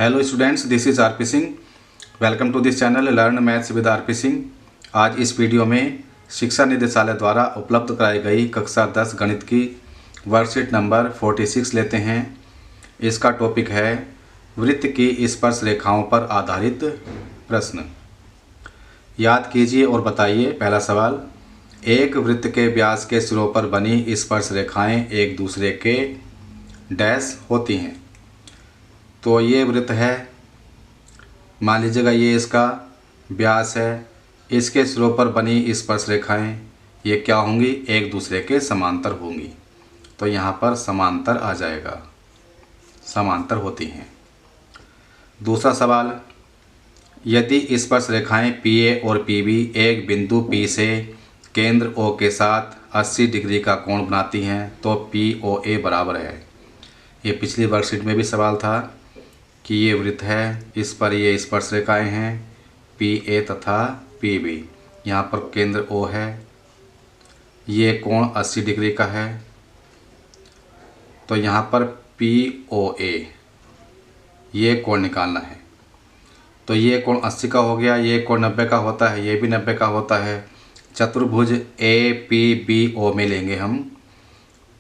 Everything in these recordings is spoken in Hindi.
Hello students, this is RP Singh. Welcome to this channel learn maths with RP Singh. आज इस वीडियो में शिक्षा निदेशालय द्वारा उपलब्ध कराई गई कक्षा 10 गणित की वर्कशीट नंबर 46 लेते हैं। इसका टॉपिक है वृत्त की स्पर्श रेखाओं पर आधारित प्रश्न। याद कीजिए और बताइए। पहला सवाल, एक वृत्त के व्यास के सिरों पर बनी स्पर्श रेखाएं एक दूसरे के डैश होती हैं। तो ये वृत्त है, मान लीजिएगा ये इसका व्यास है, इसके सिरों पर बनी स्पर्श रेखाएं ये क्या होंगी, एक दूसरे के समांतर होंगी। तो यहाँ पर समांतर आ जाएगा, समांतर होती हैं। दूसरा सवाल, यदि स्पर्श रेखाएं PA और PB एक बिंदु P से केंद्र O के साथ 80 डिग्री का कोण बनाती हैं तो POA बराबर है। ये पिछली वर्कशीट में भी सवाल था कि ये वृत्त है, इस पर ये स्पर्श रेखाएं हैं PA तथा PB, यहाँ पर केंद्र O है, ये कोण 80 डिग्री का है। तो यहाँ पर POA ये कोण निकालना है। तो ये कोण 80 का हो गया, ये कोण 90 का होता है, ये भी 90 का होता है। चतुर्भुज APBO में लेंगे हम,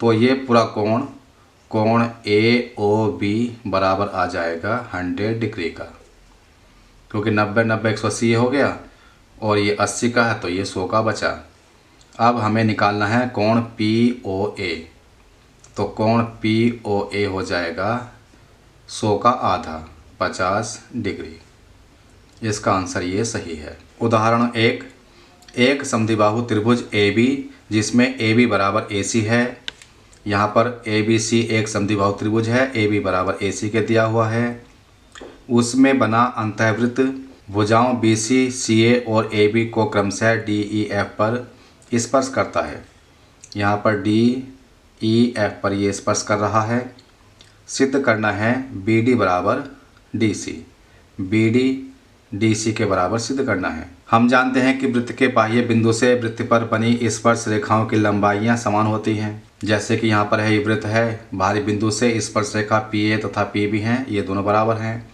तो ये पूरा कोण AOB बराबर आ जाएगा 100 डिग्री का, क्योंकि 90 90 180 ये हो गया और ये 80 का है तो ये 100 का बचा। अब हमें निकालना है कोण POA। तो कोण POA हो जाएगा 100 का आधा, 50 डिग्री। इसका आंसर ये सही है। उदाहरण एक समद्विबाहु त्रिभुज AB जिसमें AB बराबर AC है। यहाँ पर ABC एक समद्विबाहु त्रिभुज है, AB बराबर AC के दिया हुआ है। उसमें बना अंतःवृत्त भुजाओं BC, CA और AB को क्रमशः DEF पर स्पर्श करता है। यहाँ पर DEF पर ये स्पर्श कर रहा है। सिद्ध करना है BD बराबर DC, BD DC के बराबर सिद्ध करना है। हम जानते हैं कि वृत्त के बाह्य बिंदु से वृत्त पर बनी स्पर्श रेखाओं की लंबाइयाँ समान होती हैं। जैसे कि यहाँ पर है, ये वृत्त है, बाहरी बिंदु से स्पर्श रेखा PA तथा PB हैं, ये दोनों बराबर हैं।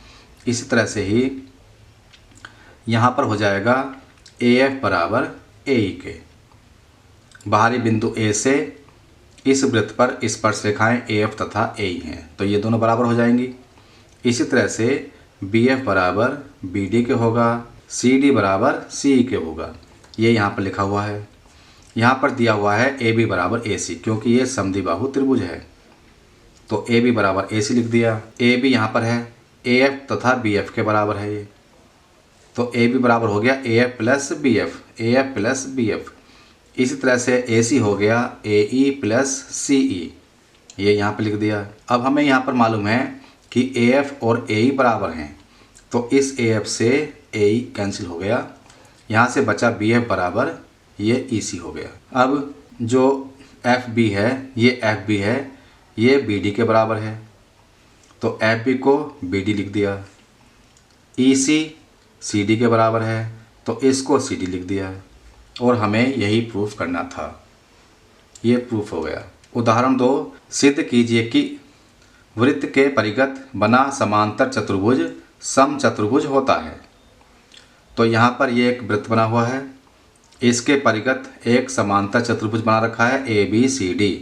इसी तरह से ही यहाँ पर हो जाएगा AF बराबर AE के। बाहरी बिंदु A से इस वृत्त पर स्पर्श रेखाएं AF तथा AE हैं, तो ये दोनों बराबर हो जाएंगी। इसी तरह से BF बराबर BD के होगा, CD बराबर CE के होगा। ये यहाँ पर लिखा हुआ है। यहाँ पर दिया हुआ है AB बराबर AC, क्योंकि ये समद्विबाहु त्रिभुज है तो AB बराबर AC लिख दिया। AB यहाँ पर है, AF तथा BF के बराबर है ये, तो AB बराबर हो गया AF plus BF, AF plus BF। इसी तरह से AC हो गया AE प्लस CE, ये यहाँ पर लिख दिया। अब हमें यहाँ पर मालूम है कि AF और AE बराबर हैं, तो इस AF से AE कैंसिल हो गया। यहाँ से बचा BF बराबर ये EC हो गया। अब जो FB है, ये FB है, ये BD के बराबर है, तो FB को BD लिख दिया। EC CD के बराबर है, तो इसको CD लिख दिया। और हमें यही प्रूफ करना था, ये प्रूफ हो गया। उदाहरण 2, सिद्ध कीजिए कि वृत्त के परिगत बना समांतर चतुर्भुज समचतुर्भुज होता है। तो यहाँ पर ये एक वृत्त बना हुआ है, इसके परिगत एक समांतर चतुर्भुज बना रखा है ABCD।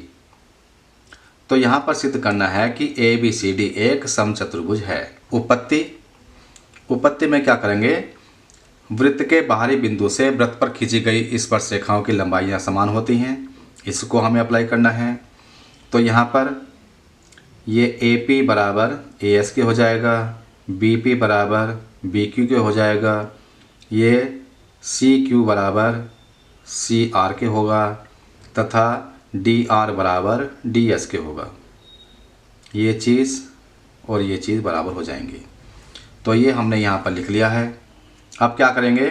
तो यहाँ पर सिद्ध करना है कि ABCD एक समचतुर्भुज है। उपपत्ति में क्या करेंगे, वृत्त के बाहरी बिंदु से वृत्त पर खींची गई स्पर्श रेखाओं की लंबाइयाँ समान होती हैं, इसको हमें अप्लाई करना है। तो यहाँ पर ये AP बराबर AS के हो जाएगा, BP बराबर BQ के हो जाएगा, ये CQ बराबर CR के होगा तथा DR बराबर DS के होगा। ये चीज़ और ये चीज़ बराबर हो जाएंगी। तो ये हमने यहाँ पर लिख लिया है। अब क्या करेंगे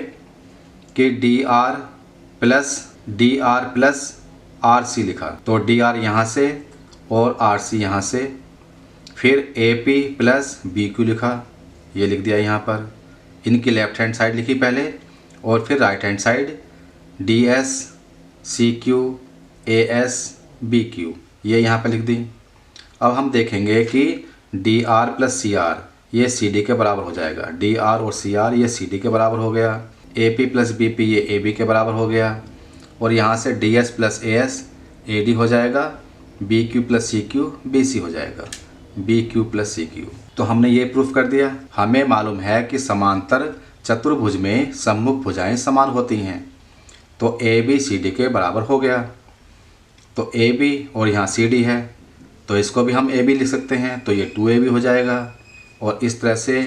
कि DR प्लस RC लिखा, तो DR यहाँ से और RC यहाँ से। फिर AP प्लस BQ लिखा, ये लिख दिया यहाँ पर। इनकी लेफ्ट हैंड साइड लिखी पहले और फिर right hand side DS CQ AS BQ, ये यहाँ पर लिख दी। अब हम देखेंगे कि DR प्लस CR ये सी डी के बराबर हो जाएगा। डी आर और सी आर ये सी डी के बराबर हो गया। A P plus B P ये ए बी के बराबर हो गया। और यहाँ से D S plus A S A D हो जाएगा। B Q plus C Q B C हो जाएगा। B Q plus C Q. तो हमने ये प्रूफ कर दिया। हमें मालूम है कि समांतर चतुर्भुज में सम्मुख भुजाएं समान होती हैं। तो ए बी सी डी के बराबर हो गया। तो ए बी और यहाँ सी डी है तो इसको भी हम ए बी लिख सकते हैं, तो ये 2AB हो जाएगा। और इस तरह से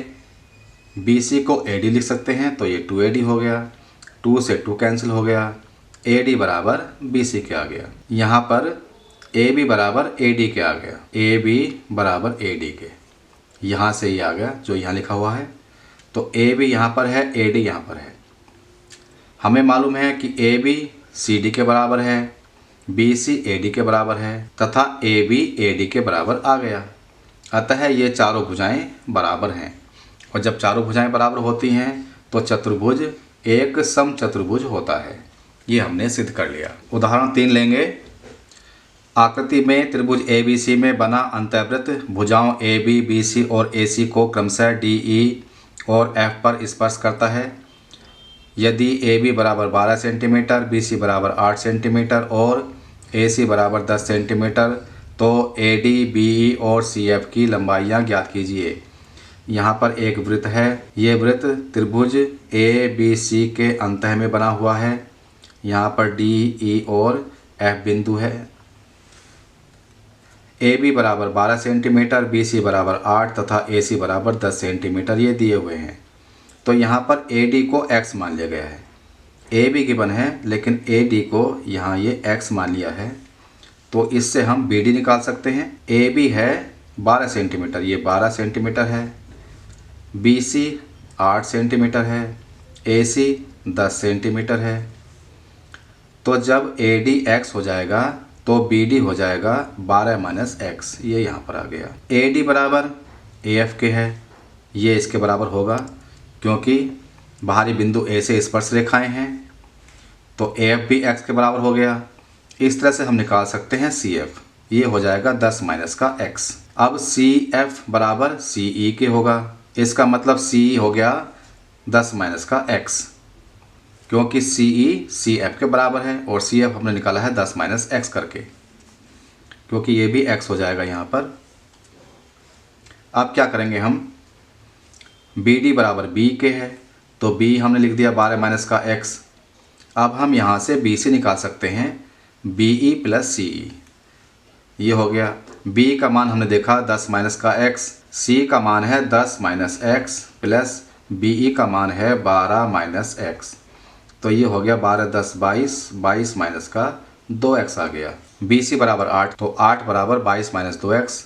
बी सी को ए डी लिख सकते हैं, तो ये 2AD हो गया। 2 से 2 कैंसिल हो गया। ए डी बराबर बी सी के आ गया। यहाँ पर ए बी बराबर ए डी के आ गया। ए बी बराबर ए डी के, यहाँ से ये आ गया जो यहाँ लिखा हुआ है। तो ए बी यहाँ पर है, ए डी यहाँ पर है। हमें मालूम है कि ए बी सी डी के बराबर है, बी सी ए डी के बराबर है तथा ए बी ए डी के बराबर आ गया। अतः ये चारों भुजाएं बराबर हैं। और जब चारों भुजाएं बराबर होती हैं तो चतुर्भुज एक समचतुर्भुज होता है। ये हमने सिद्ध कर लिया। उदाहरण 3 लेंगे। आकृति में त्रिभुज ए बी सी में बना अंतःवृत्त भुजाओं ए बी बी सी और ए सी को क्रमशः डी ई और एफ पर स्पर्श करता है। यदि ए बी बराबर 12 सेंटीमीटर, बी सी बराबर 8 सेंटीमीटर और ए सी बराबर 10 सेंटीमीटर तो ए डी बी ई और सी एफ की लंबाइयाँ ज्ञात कीजिए। यहाँ पर एक वृत्त है। ये वृत्त त्रिभुज ए बी सी के अंतः में बना हुआ है। यहाँ पर डी ई और एफ बिंदु है। ए बी बराबर 12 सेंटीमीटर, बी सी बराबर 8 तथा ए सी बराबर 10 सेंटीमीटर ये दिए हुए हैं। तो यहाँ पर ए डी को x मान लिया गया है। ए बी गिवन है लेकिन ए डी को यहाँ ये x मान लिया है। तो इससे हम बी डी निकाल सकते हैं। ए बी है 12 सेंटीमीटर, ये 12 सेंटीमीटर है। बी सी 8 सेंटीमीटर है। ए सी 10 सेंटीमीटर है। तो जब ए डी x हो जाएगा तो बी डी हो जाएगा 12 माइनस x, ये यहाँ पर आ गया। ए डी बराबर ए एफ के है, ये इसके बराबर होगा क्योंकि बाहरी बिंदु ए से स्पर्श रेखाएं हैं। तो ए एफ भी x के बराबर हो गया। इस तरह से हम निकाल सकते हैं सी एफ, ये हो जाएगा 10 माइनस का x। अब सी एफ बराबर सी ई के होगा। इसका मतलब सी ई हो गया 10 माइनस का x, क्योंकि सी ई सी एफ के बराबर है और सी एफ हमने निकाला है 10 माइनस x करके, क्योंकि ये भी x हो जाएगा यहाँ पर। अब क्या करेंगे हम, बी डी बराबर बी के है तो b हमने लिख दिया 12 माइनस का x। अब हम यहाँ से बी सी निकाल सकते हैं, बी ई प्लस सी ई, ये हो गया। b का मान हमने देखा 10 माइनस का x, c का मान है 10 minus x plus B E का मान है 12 माइनस x। तो ये हो गया 12 10 22, 22 माइनस का 2x आ गया। बी सी बराबर 8, तो 8 बराबर 22 माइनस 2x,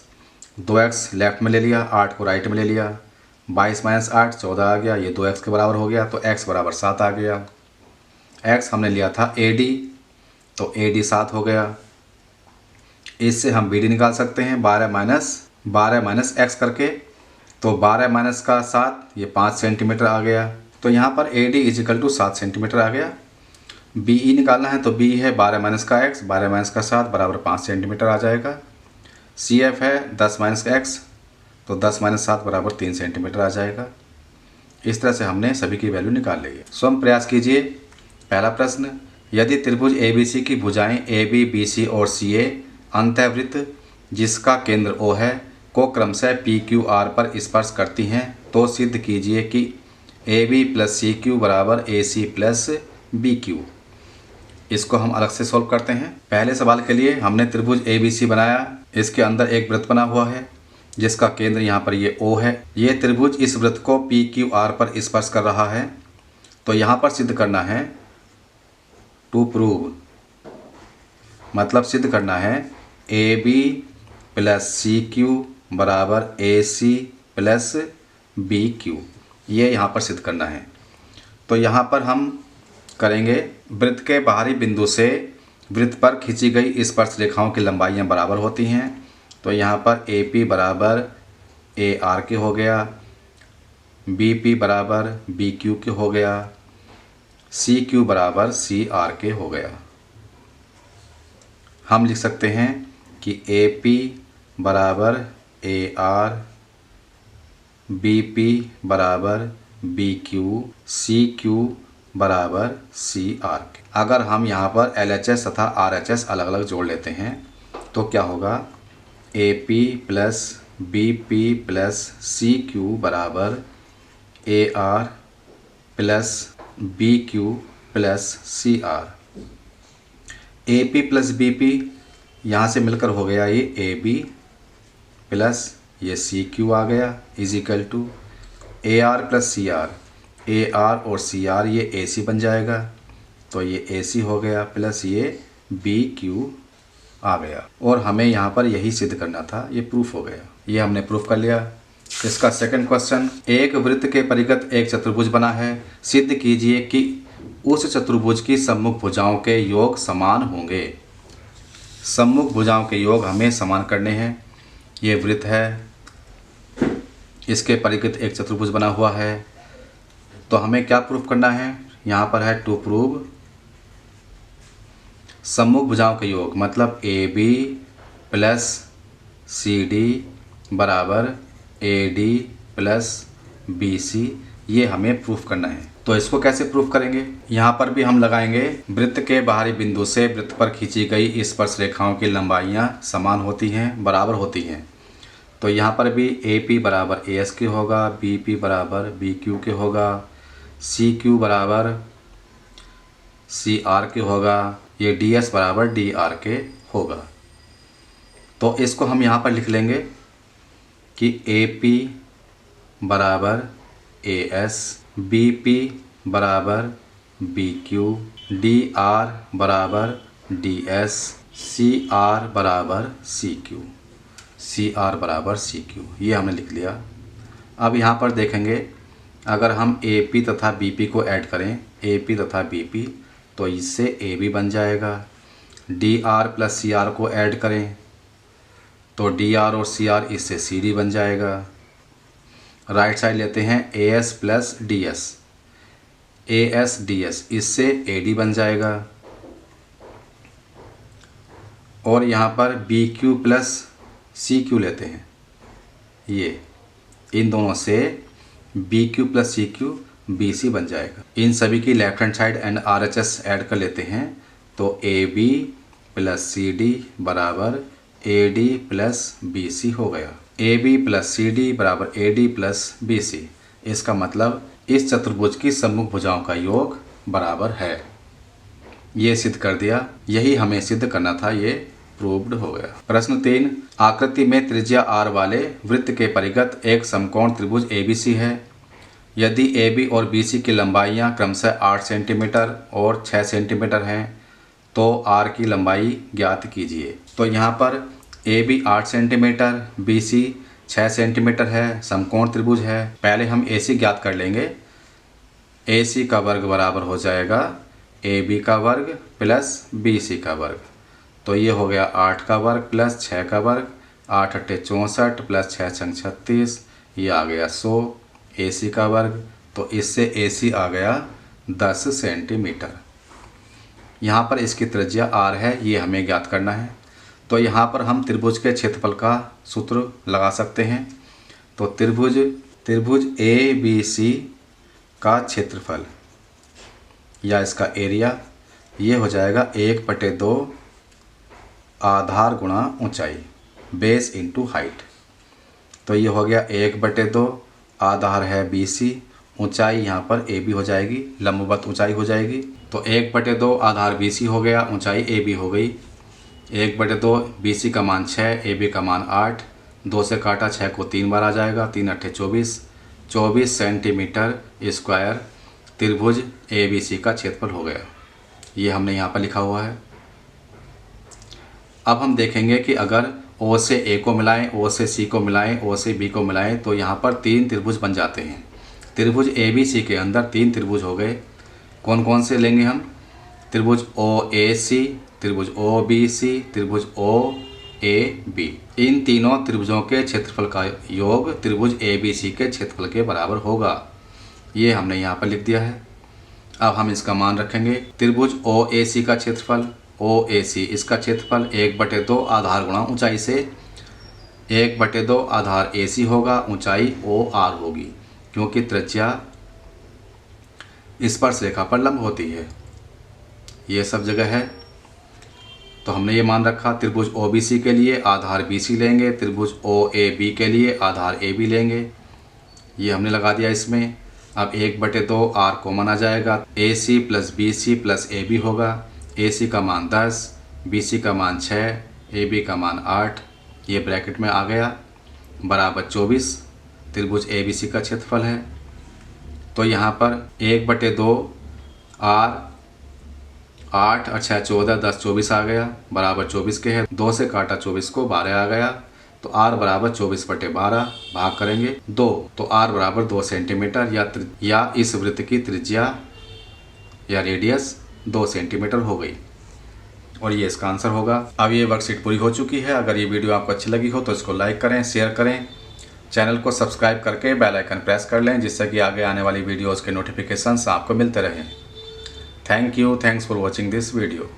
2x लेफ्ट में ले लिया, 8 को राइट में ले लिया। 22 माइनस 8 14 आ गया, ये 2x के बराबर हो गया। तो x बराबर 7 आ गया। x हमने लिया था ए डी, तो ए डी 7 हो गया। इससे हम बी डी निकाल सकते हैं 12 माइनस x करके। तो 12 माइनस का 7, ये 5 सेंटीमीटर आ गया। तो यहाँ पर A D is equal to 7 centimetre आ गया। बी ई निकालना है तो बी है 12 माइनस का x, 12 माइनस का 7 बराबर 5 सेंटीमीटर आ जाएगा। सी एफ है 10 माइनस का x, तो 10 माइनस 7 बराबर 3 सेंटीमीटर आ जाएगा। इस तरह से हमने सभी की वैल्यू निकाल ली है। स्वयं प्रयास कीजिए। पहला प्रश्न, यदि त्रिभुज ए बी सी की भुजाएं ए बी बी सी और सी ए अंतःवृत्त जिसका केंद्र O है को क्रमशः पी क्यू आर पर स्पर्श करती हैं तो सिद्ध कीजिए कि A B plus C Q बराबर A C plus B Q. इसको हम अलग से सॉल्व करते हैं। पहले सवाल के लिए हमने त्रिभुज ए बी सी बनाया। इसके अंदर एक वृत्त बना हुआ है जिसका केंद्र यहाँ पर ये O है। ये त्रिभुज इस वृत्त को पी क्यू आर पर स्पर्श कर रहा है। तो यहाँ पर सिद्ध करना है, टू प्रूव, मतलब सिद्ध करना है A B plus C Q बराबर A C plus B Q, ये यहाँ पर सिद्ध करना है। तो यहाँ पर हम करेंगे, वृत्त के बाहरी बिंदु से वृत्त पर खींची गई स्पर्श रेखाओं की लंबाइयाँ बराबर होती हैं। तो यहाँ पर ए पी बराबर ए आर के हो गया, बी पी बराबर बी क्यू के हो गया, सी क्यू बराबर सी आर के हो गया। हम लिख सकते हैं कि ए पी बराबर ए आर बी पी बराबर बी क्यू, सी क्यू बराबर सी आर के। अगर हम यहाँ पर एल एच एस तथा आर एच एस अलग अलग जोड़ लेते हैं तो क्या होगा, A P plus B P plus C Q बराबर A R plus B Q plus C R. A P plus B P यहाँ से मिलकर हो गया ये ए बी प्लस ये सी क्यू आ गया is equal to A R plus C R. A R और सी आर ये ए सी बन जाएगा, तो ये ए सी हो गया प्लस ये बी क्यू आ गया। और हमें यहाँ पर यही सिद्ध करना था, ये प्रूफ हो गया, ये हमने प्रूफ कर लिया। इसका सेकंड क्वेश्चन, एक वृत्त के परिगत एक चतुर्भुज बना है, सिद्ध कीजिए कि उस चतुर्भुज की सम्मुख भुजाओं के योग समान होंगे। सम्मुख भुजाओं के योग हमें समान करने हैं। ये वृत्त है, इसके परिगत एक चतुर्भुज बना हुआ है, तो हमें क्या प्रूफ करना है, यहाँ पर है टू प्रूव सम्मुख भुजाओं के योग, मतलब A B plus C D बराबर A D plus B C, ये हमें प्रूफ करना है। तो इसको कैसे प्रूफ करेंगे, यहाँ पर भी हम लगाएंगे वृत्त के बाहरी बिंदु से वृत्त पर खींची गई स्पर्श रेखाओं की लंबाइयाँ समान होती हैं, बराबर होती हैं। तो यहाँ पर भी ए पी बराबर ए एस के होगा, बी पी बराबर बी क्यू के होगा, सी क्यू बराबर सी आर के होगा, ये डी एस बराबर डी आर के होगा। तो इसको हम यहाँ पर लिख लेंगे कि ए पी बराबर ए एस, बी पी बराबर बी क्यू, डी आर बराबर डी एस, सी आर बराबर सी क्यू, सी आर बराबर सी क्यू, ये हमने लिख लिया। अब यहाँ पर देखेंगे, अगर हम ए पी तथा बी पी को ऐड करें, ए पी तथा बी पी, तो इससे ए बी बन जाएगा। D R plus C R को ऐड करें तो डी आर और सी आर, इससे सी डी बन जाएगा। राइट साइड लेते हैं A S plus D S, A S D S, इससे ए डी बन जाएगा। और यहाँ पर B Q plus C Q लेते हैं, ये इन दोनों से B Q plus C Q B C बन जाएगा। इन सभी की left hand side and R H S add कर लेते हैं तो A B plus C D बराबर A D plus B C हो गया। ए बी प्लस सी डी बराबर A D plus B C, इसका मतलब इस चतुर्भुज की सम्मुख भुजाओं का योग बराबर है। ये सिद्ध कर दिया, यही हमें सिद्ध करना था, ये प्रूव्ड हो गया। प्रश्न 3, आकृति में त्रिज्या r वाले वृत्त के परिगत एक समकोण त्रिभुज ABC है। यदि AB और BC की लंबाइयाँ क्रमशः 8 सेंटीमीटर और 6 सेंटीमीटर हैं तो R की लंबाई ज्ञात कीजिए। तो यहाँ पर AB 8 सेंटीमीटर, BC 6 सेंटीमीटर है, समकोण त्रिभुज है। पहले हम AC ज्ञात कर लेंगे। AC का वर्ग बराबर हो जाएगा AB का वर्ग प्लस BC का वर्ग, तो ये हो गया 8 का वर्ग प्लस 6 का वर्ग, 8 अट्ठे 64 प्लस 6 छंग 36, ये आ गया 100। AC का वर्ग, तो इससे AC आ गया 10 सेंटीमीटर। यहाँ पर इसकी त्रिज्या R है, ये हमें ज्ञात करना है। तो यहाँ पर हम त्रिभुज के क्षेत्रफल का सूत्र लगा सकते हैं। तो त्रिभुज ABC का क्षेत्रफल या इसका एरिया, ये हो जाएगा 1/2 आधार गुणा ऊंचाई, बेस इंटू हाइट। तो ये हो गया 1/2, आधार है BC, ऊंचाई यहाँ पर AB हो जाएगी, लंबवत ऊंचाई हो जाएगी। तो 1/2 आधार BC हो गया, ऊंचाई AB हो गई। 1/2 BC का मान 6, AB का मान 8, 2 से काटा 6 को 3 बार आ जाएगा, 3 अट्ठे 24 सेंटीमीटर स्क्वायर त्रिभुज ABC का क्षेत्रफल हो गया। ये हमने यहाँ पर लिखा हुआ है। अब हम देखेंगे कि अगर O से A को मिलाएं, O से C को मिलाएं, O से B को मिलाएं तो यहाँ पर 3 त्रिभुज बन जाते हैं। त्रिभुज ABC के अंदर 3 त्रिभुज हो गए। कौन कौन से लेंगे हम? त्रिभुज OAC, त्रिभुज OBC, त्रिभुज OAB। इन तीनों त्रिभुजों के क्षेत्रफल का योग त्रिभुज ABC के क्षेत्रफल के बराबर होगा। ये हमने यहाँ पर लिख दिया है। अब हम इसका मान रखेंगे। त्रिभुज OAC का क्षेत्रफल, OAC इसका क्षेत्रफल 1/2 आधार गुणा ऊंचाई से 1/2 आधार AC होगा, ऊंचाई OR होगी क्योंकि त्रिज्या स्पर्श रेखा पर लंब होती है। ये सब जगह है। तो हमने ये मान रखा त्रिभुज OBC के लिए आधार BC लेंगे, त्रिभुज OAB के लिए आधार AB लेंगे। ये हमने लगा दिया इसमें। अब 1/2 R कॉमन आ जाएगा, AC + BC + AB होगा। AC का मान 10, BC का मान 6, AB का मान 8, ये ब्रैकेट में आ गया, बराबर 24 त्रिभुज ABC का क्षेत्रफल है। तो यहाँ पर 1/2 R 8 और 6 14, 10 24 आ गया, बराबर 24 के है। 2 से काटा 24 को, 12 आ गया। तो R बराबर 24/12, भाग करेंगे 2, तो R बराबर 2 सेंटीमीटर या इस वृत्त की त्रिज्या या रेडियस 2 सेंटीमीटर हो गई और ये इसका आंसर होगा। अब ये वर्कशीट पूरी हो चुकी है। अगर ये वीडियो आपको अच्छी लगी हो तो इसको लाइक करें, शेयर करें, चैनल को सब्सक्राइब करके बेल आइकन प्रेस कर लें जिससे कि आगे आने वाली वीडियोज़ के नोटिफिकेशंस आपको मिलते रहें। Thanks for watching this video.